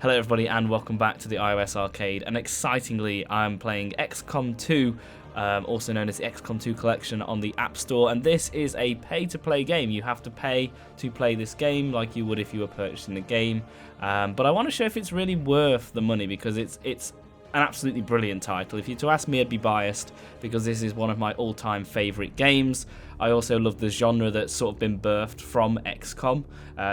Hello everybody and welcome back to the iOS Arcade, and excitingly I'm playing XCOM 2, also known as the XCOM 2 Collection on the App Store, and this is a pay-to-play game. You have to pay to play this game like you would if you were purchasing the game, but I want to show if it's really worth the money because it's an absolutely brilliant title. If you were to ask me, I'd be biased because this is one of my all-time favourite games. I also love the genre that's sort of been birthed from XCOM.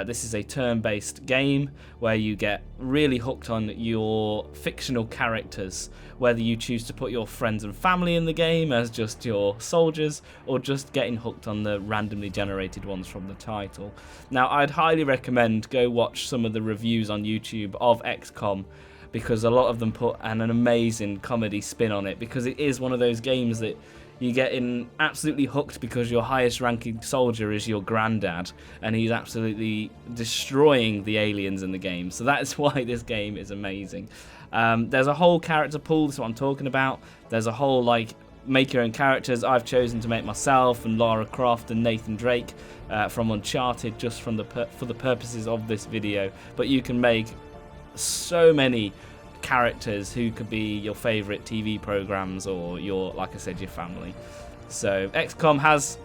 This is a turn-based game where you get really hooked on your fictional characters, whether you choose to put your friends and family in the game as just your soldiers or just getting hooked on the randomly generated ones from the title. Now, I'd highly recommend go watch some of the reviews on YouTube of XCOM, because a lot of them put an amazing comedy spin on it, because it is one of those games that you get in absolutely hooked because your highest ranking soldier is your granddad and he's absolutely destroying the aliens in the game. So that is why this game is amazing. There's a whole character pool, that's what I'm talking about. There's a whole like make your own characters. I've chosen to make myself and Lara Croft and Nathan Drake from Uncharted just from for the purposes of this video, but you can make so many characters who could be your favorite TV programs or your, like I said, your family. So XCOM has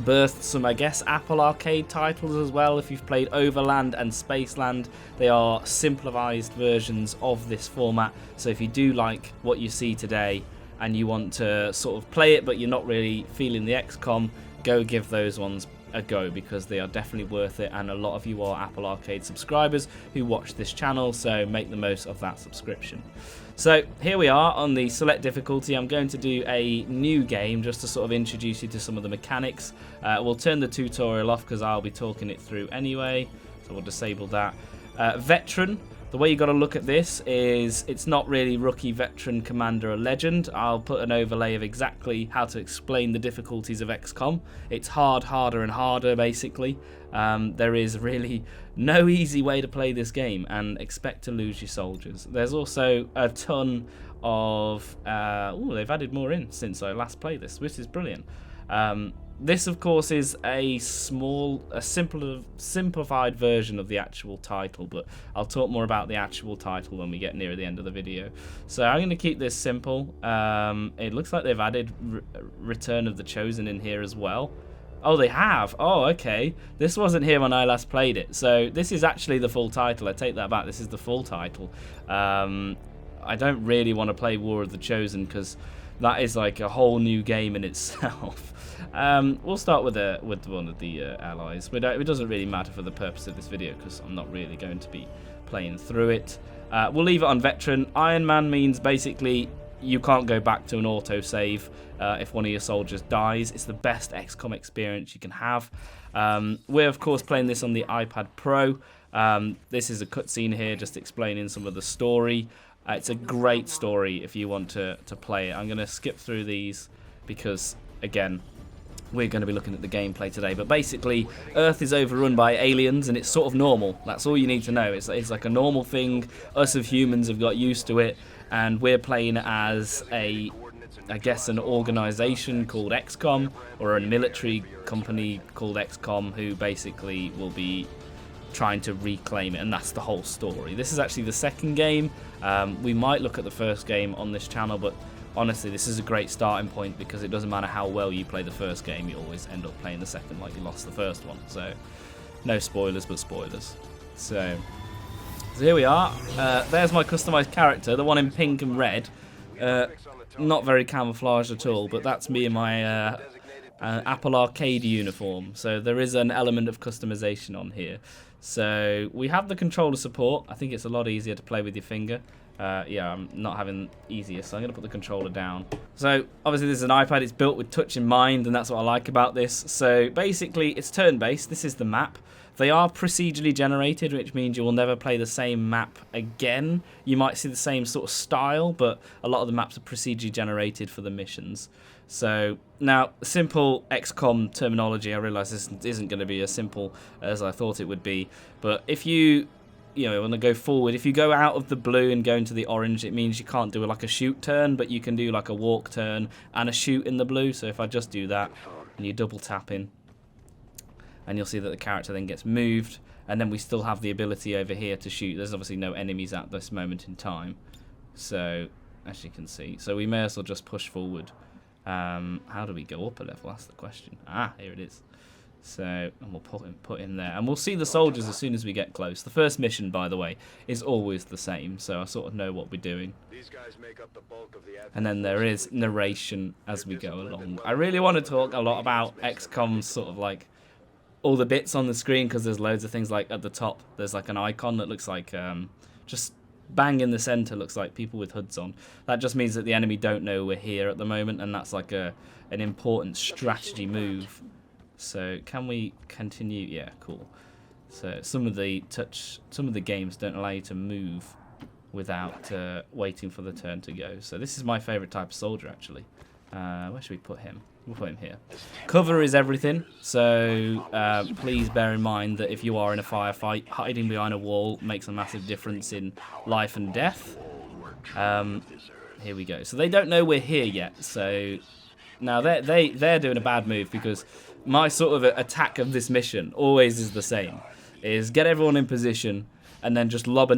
birthed some, I guess, Apple Arcade titles as well. If you've played Overland and Spaceland, they are simplified versions of this format. So if you do like what you see today and you want to sort of play it but you're not really feeling the XCOM, go give those ones a go because they are definitely worth it, and a lot of you are Apple Arcade subscribers who watch this channel, so make the most of that subscription. So here we are on the select difficulty. I'm going to do a new game just to sort of introduce you to some of the mechanics. We'll turn the tutorial off because I'll be talking it through anyway, so we'll disable that. Veteran. The way you got to look at this is it's not really rookie, veteran, commander, or legend. I'll put an overlay of exactly how to explain the difficulties of XCOM. It's hard, harder, and harder, basically. There is really no easy way to play this game, and expect to lose your soldiers. There's also a ton of... they've added more in since I last played this, which is brilliant. This, of course, is a simplified version of the actual title, but I'll talk more about the actual title when we get near the end of the video. So I'm going to keep this simple. It looks like they've added Return of the Chosen in here as well. Oh, they have. Oh, okay. This wasn't here when I last played it. So this is actually the full title. I take that back. This is the full title. I don't really want to play War of the Chosen because that is like a whole new game in itself. We'll start with one of the allies. It doesn't really matter for the purpose of this video because I'm not really going to be playing through it. We'll leave it on veteran. Iron Man means basically you can't go back to an autosave if one of your soldiers dies. It's the best XCOM experience you can have. We're of course playing this on the iPad Pro. This is a cutscene here just explaining some of the story. It's a great story if you want to play it. I'm going to skip through these because, again, we're going to be looking at the gameplay today. But basically, Earth is overrun by aliens, and it's sort of normal. That's all you need to know. It's like a normal thing. Us as humans have got used to it, and we're playing as I guess, an organization called XCOM, or a military company called XCOM, who basically will be trying to reclaim it, and that's the whole story. This is actually the second game. We might look at the first game on this channel, but honestly, this is a great starting point because it doesn't matter how well you play the first game, you always end up playing the second like you lost the first one. So, no spoilers, but spoilers. So here we are. There's my customized character, the one in pink and red. Not very camouflaged at all, but that's me in my Apple Arcade uniform. So there is an element of customization on here. So we have the controller support. I think it's a lot easier to play with your finger. Yeah, I'm not having easier, so I'm going to put the controller down. So obviously this is an iPad. It's built with touch in mind, and that's what I like about this. So basically it's turn-based. This is the map. They are procedurally generated, which means you will never play the same map again. You might see the same sort of style, but a lot of the maps are procedurally generated for the missions. So now, simple XCOM terminology, I realise this isn't going to be as simple as I thought it would be, but if you want to go forward, if you go out of the blue and go into the orange, it means you can't do like a shoot turn, but you can do like a walk turn and a shoot in the blue. So if I just do that and you double tap in, and you'll see that the character then gets moved, and then we still have the ability over here to shoot. There's obviously no enemies at this moment in time, so as you can see, so we may as well just push forward. How do we go up a level? That's the question. Ah, here it is. So, and we'll put him there, and we'll see the soldiers as soon as we get close. The first mission, by the way, is always the same, so I sort of know what we're doing. These guys make up the bulk of the and then there is narration as we go along. I really want to talk a lot about XCOM's sort of like all the bits on the screen, because there's loads of things. Like at the top, there's like an icon that looks like just bang in the center, looks like people with hoods on. That just means that the enemy don't know we're here at the moment, and that's like an important strategy move. So can we continue? Yeah, cool. So some of the games don't allow you to move without waiting for the turn to go. So this is my favorite type of soldier, actually. Where should we put him? We'll put him here. Cover is everything, so please bear in mind that if you are in a firefight, hiding behind a wall makes a massive difference in life and death. Here we go. So they don't know we're here yet. So now they're doing a bad move, because my sort of attack of this mission always is the same: is get everyone in position and then just lob a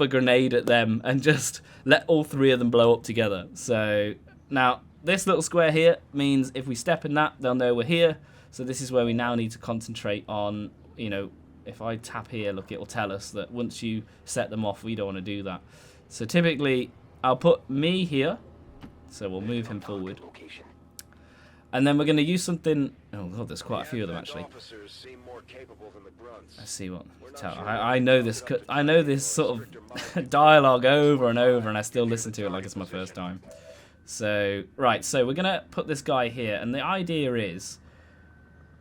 grenade at them, and just let all three of them blow up together. So now this little square here means if we step in that, they'll know we're here. So this is where we now need to concentrate on, you know, if I tap here, look, it'll tell us that once you set them off, we don't want to do that. So typically, I'll put me here. So we'll move him forward. And then we're going to use something. Oh god, there's quite a few of them actually. Let's see what. I know this. I know this sort of dialogue over and over, and I still listen to it like it's my first time. So right, so we're gonna put this guy here, and the idea is.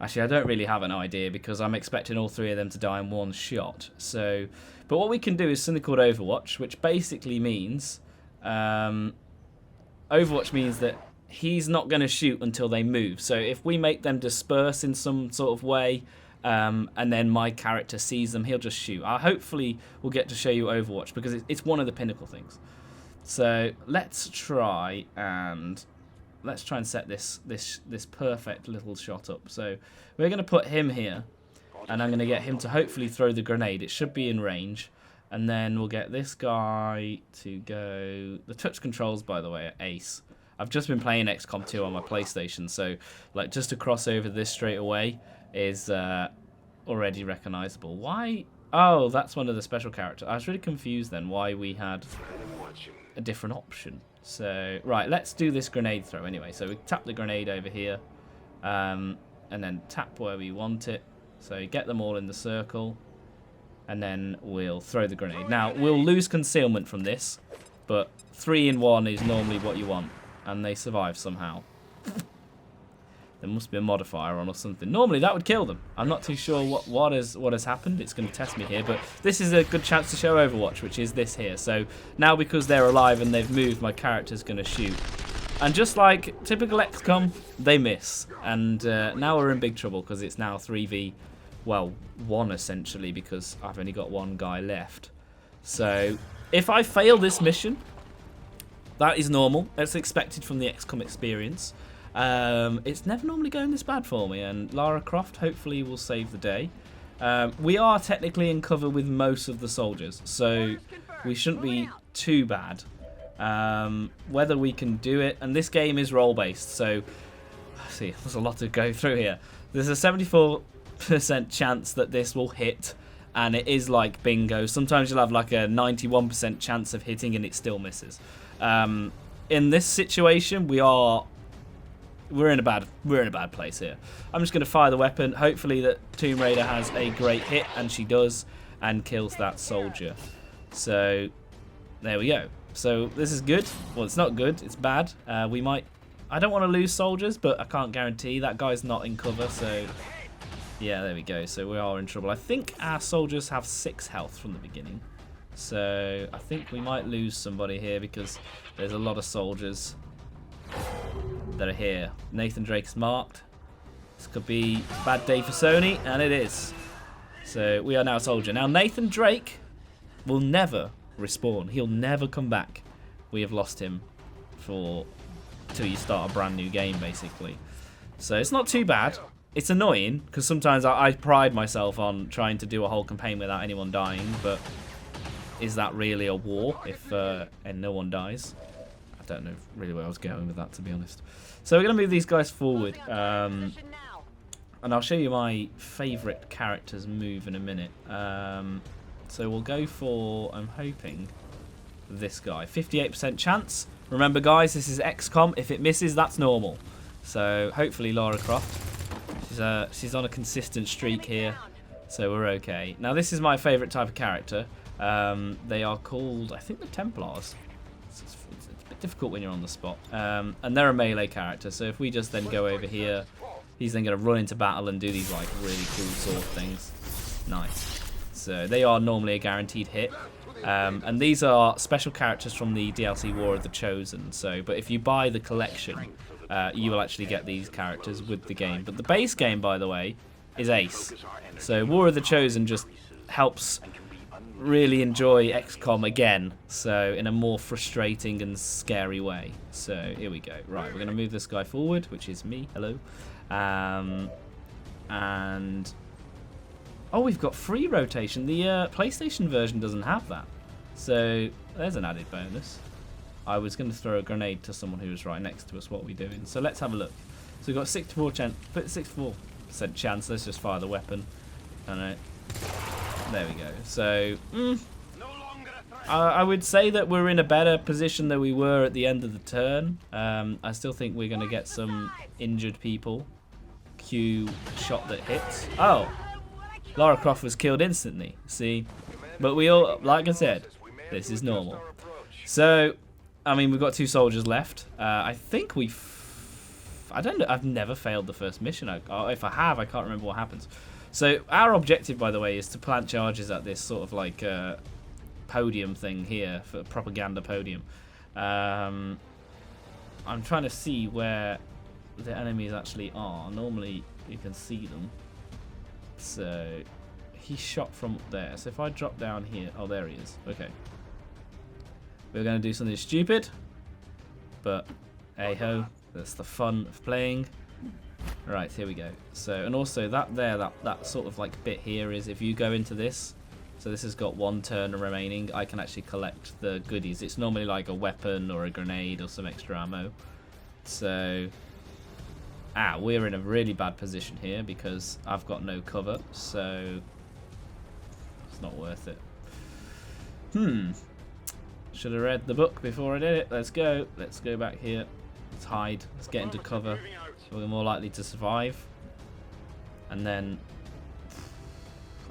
Actually, I don't really have an idea, because I'm expecting all three of them to die in one shot. So, but what we can do is something called Overwatch, which basically means Overwatch means that he's not going to shoot until they move. So if we make them disperse in some sort of way, and then my character sees them, he'll just shoot. Hopefully we'll get to show you Overwatch, because it's one of the pinnacle things. So let's try and set this perfect little shot up. So we're going to put him here, and I'm going to get him to hopefully throw the grenade. It should be in range. And then we'll get this guy to go. The touch controls, by the way, are ace. I've just been playing XCOM 2 on my PlayStation, so like just to cross over this straight away is already recognizable. Why? Oh, that's one of the special characters. I was really confused then why we had a different option. So right, let's do this grenade throw anyway. So we tap the grenade over here, and then tap where we want it. So get them all in the circle, and then we'll throw the grenade. Now we'll lose concealment from this, but 3 in 1 is normally what you want. And they survive somehow. There must be a modifier on or something. Normally that would kill them. I'm not too sure what has happened. It's going to test me here, but this is a good chance to show Overwatch, which is this here. So now because they're alive and they've moved, my character's going to shoot. And just like typical XCOM, they miss. And now we're in big trouble, because it's now 3v, well, 1 essentially, because I've only got one guy left. So if I fail this mission, that is normal. That's expected from the XCOM experience. It's never normally going this bad for me, and Lara Croft hopefully will save the day. We are technically in cover with most of the soldiers, so we shouldn't be too bad. Whether we can do it, and this game is role-based, so see, there's a lot to go through here. There's a 74% chance that this will hit, and it is like bingo. Sometimes you'll have like a 91% chance of hitting, and it still misses. In this situation, we're in a bad place here. I'm just going to fire the weapon. Hopefully that Tomb Raider has a great hit, and she does, and kills that soldier. So there we go. So this is good. Well, it's not good. It's bad. We might. I don't want to lose soldiers, but I can't guarantee. That guy's not in cover, so yeah, there we go. So we are in trouble. I think our soldiers have 6 health from the beginning. So I think we might lose somebody here, because there's a lot of soldiers that are here. Nathan Drake's marked. This could be a bad day for Sony, and it is. So we are now a soldier. Now Nathan Drake will never respawn. He'll never come back. We have lost him till you start a brand new game, basically. So it's not too bad. it's annoying because sometimes I pride myself on trying to do a whole campaign without anyone dying, but is that really a war if and no one dies? I don't know really where I was going with that, to be honest. So we're going to move these guys forward, and I'll show you my favourite character's move in a minute. So we'll go for, I'm hoping, this guy. 58% chance. Remember, guys, this is XCOM. If it misses, that's normal. So hopefully Lara Croft. She's on a consistent streak here, so we're okay. Now this is my favourite type of character. They are called, I think, the Templars. It's a bit difficult when you're on the spot. And they're a melee character, so if we just then go over here, he's then going to run into battle and do these like really cool sword things. Nice. So they are normally a guaranteed hit. And these are special characters from the DLC War of the Chosen. So, but if you buy the collection, you will actually get these characters with the game. But the base game, by the way, is ace. So War of the Chosen just helps really enjoy XCOM again, so in a more frustrating and scary way. So here we go. Right, we're going to move this guy forward, which is me. Hello. And oh, we've got free rotation. The PlayStation version doesn't have that, so there's an added bonus. I was going to throw a grenade to someone who was right next to us. What are we doing? So let's have a look. So we've got 64% chance. Let's just fire the weapon. I know. There we go. So I would say that we're in a better position than we were at the end of the turn. I still think we're going to get some injured people. Q shot that hits. Oh, Lara Croft was killed instantly. See, but we all, like I said, this is normal. So, I mean, we've got 2 soldiers left. I think I don't know. I've never failed the first mission. If I have, I can't remember what happens. So our objective, by the way, is to plant charges at this sort of like podium thing here, for propaganda podium. I'm trying to see where the enemies actually are. Normally you can see them. So he shot from there. So if I drop down here, oh, there he is. Okay. We're going to do something stupid, but hey ho, that's the fun of playing. Right, here we go. So, and also that sort of like bit here is if you go into this, so this has got 1 turn remaining, I can actually collect the goodies. It's normally like a weapon or a grenade or some extra ammo. So, we're in a really bad position here because I've got no cover, so it's not worth it. Should have read the book before I did it. Let's go. Let's go back here. Let's hide. Let's get into cover. We're more likely to survive. And then,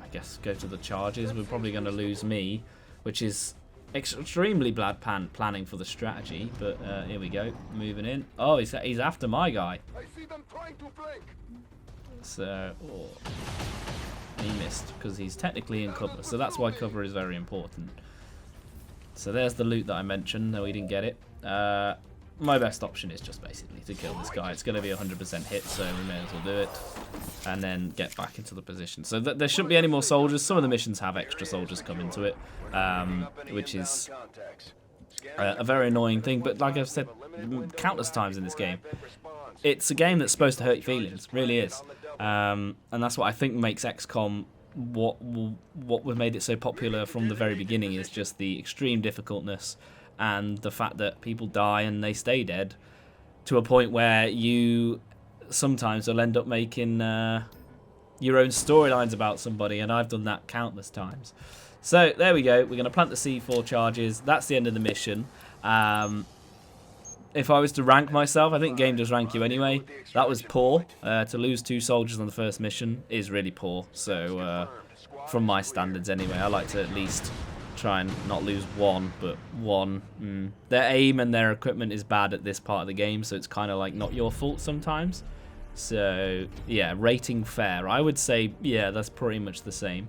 I guess, go to the charges. We're probably going to lose me, which is extremely bad planning for the strategy. But here we go. Moving in. Oh, he's after my guy. So, he missed because he's technically in cover. So that's why cover is very important. So there's the loot that I mentioned. No, we didn't get it. My best option is just basically to kill this guy. It's going to be 100% hit, so we may as well do it. And then get back into the position. So there shouldn't be any more soldiers. Some of the missions have extra soldiers come into it, which is a very annoying thing. But like I've said countless times in this game, it's a game that's supposed to hurt your feelings. It really is. And that's what I think makes XCOM what made it so popular from the very beginning, is just the extreme difficultness and the fact that people die and they stay dead to a point where you sometimes will end up making your own storylines about somebody, and I've done that countless times. So there we go. We're going to plant the C4 charges. That's the end of the mission. If I was to rank myself, I think game does rank you anyway. That was poor. To lose 2 soldiers on the first mission is really poor. So from my standards anyway, I like to at least try and not lose 1, but 1. Their aim and their equipment is bad at this part of the game, so it's kind of like not your fault sometimes. So yeah, rating fair. I would say, yeah, that's pretty much the same.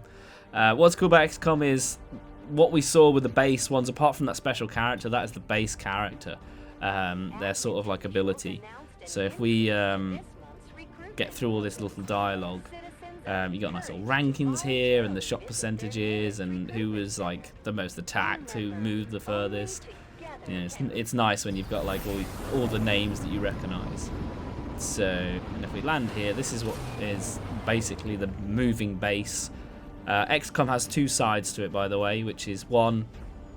What's cool about XCOM is what we saw with the base ones, apart from that special character, that is the base character. Their sort of like ability. So if we get through all this little dialogue, you got nice little rankings here and the shot percentages and who was like the most attacked, who moved the furthest. You know, it's nice when you've got like all the names that you recognise. So, and if we land here, this is what is basically the moving base. XCOM has two sides to it, by the way, which is one,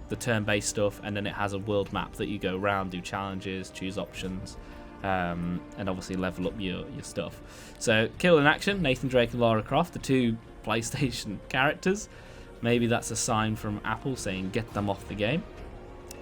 the turn-based stuff, and then it has a world map that you go around, do challenges, choose options, and obviously level up your stuff. So, kill in action, Nathan Drake and Lara Croft, the two PlayStation characters. Maybe that's a sign from Apple saying get them off the game.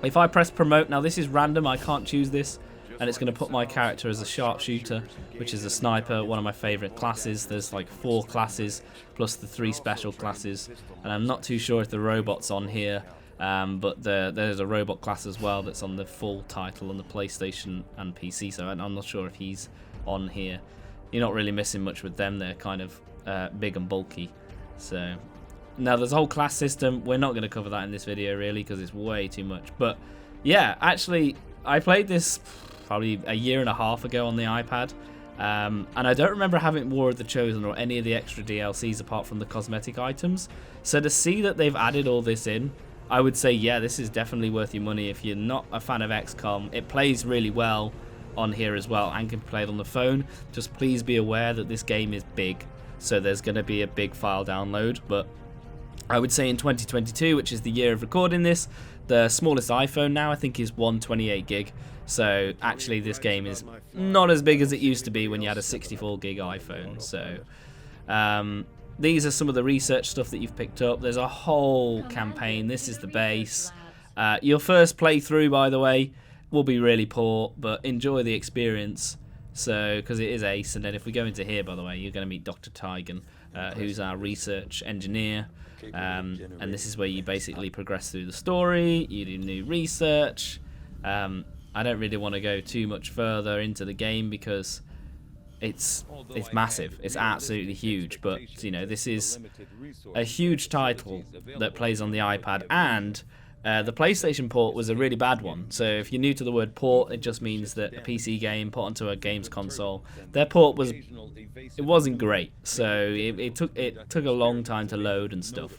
If I press promote, now this is random, I can't choose this, and it's going to put my character as a sharpshooter, which is a sniper, one of my favourite classes. There's like 4 classes plus the 3 special classes, and I'm not too sure if the robot's on here, but there's a robot class as well that's on the full title on the PlayStation and PC, so I'm not sure if he's on here. You're not really missing much with them, they're kind of big and bulky. So now there's a whole class system. We're not going to cover that in this video really because it's way too much, but yeah, actually I played this probably a year and a half ago on the iPad, and I don't remember having War of the Chosen or any of the extra DLCs apart from the cosmetic items. So to see that they've added all this in, I would say yeah, this is definitely worth your money if you're not a fan of XCOM. It plays really well on here as well and can be played on the phone. Just please be aware that this game is big, so there's going to be a big file download, but I would say in 2022, which is the year of recording this, the smallest iPhone now I think is 128 gig. So actually this game is not as big as it used to be when you had a 64 gig iPhone. So these are some of the research stuff that you've picked up. There's a whole campaign. This is the base. Your first playthrough, by the way, will be really poor, but enjoy the experience. So, because it is Ace, and then if we go into here, by the way, you're going to meet Dr. Tigan, who's our research engineer. And this is where you basically progress through the story. You do new research. I don't really want to go too much further into the game because it's massive. It's absolutely huge. But you know, this is a huge title that plays on the iPad, and the PlayStation port was a really bad one. So if you're new to the word port, it just means that a PC game put onto a games console. Their port wasn't great. So it took a long time to load and stuff.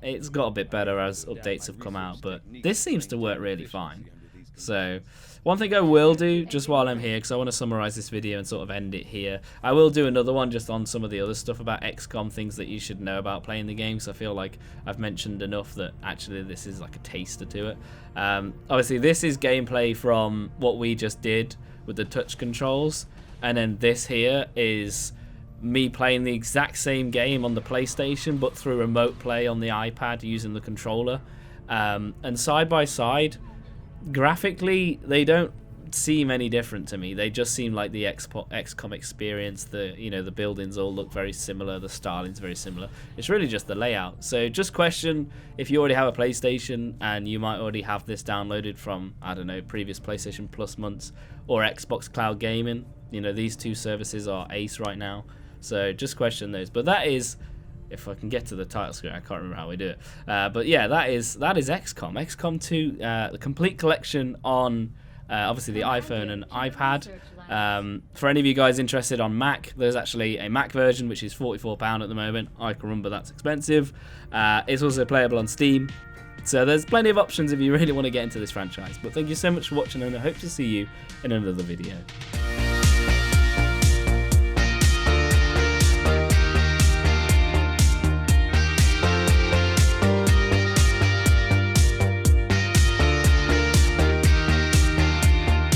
It's got a bit better as updates have come out, but this seems to work really fine. So one thing I will do just while I'm here, because I want to summarize this video and sort of end it here, I will do another one just on some of the other stuff about XCOM, things that you should know about playing the game, so I feel like I've mentioned enough that actually this is like a taster to it. Obviously this is gameplay from what we just did with the touch controls, and then this here is me playing the exact same game on the PlayStation but through remote play on the iPad using the controller. And side by side, graphically they don't seem any different to me. They just seem like the XCOM experience. The buildings all look very similar, the styling's very similar. It's really just the layout. So just question if you already have a PlayStation and you might already have this downloaded from, I don't know, previous PlayStation Plus months or Xbox Cloud Gaming. You know, these two services are ace right now, so just question those. But that is, if I can get to the title screen, I can't remember how we do it. But yeah, that is XCOM. XCOM 2, the complete collection on obviously the iPhone and iPad. For any of you guys interested on Mac, there's actually a Mac version which is £44 at the moment. I can remember that's expensive. It's also playable on Steam. So there's plenty of options if you really want to get into this franchise. But thank you so much for watching, and I hope to see you in another video.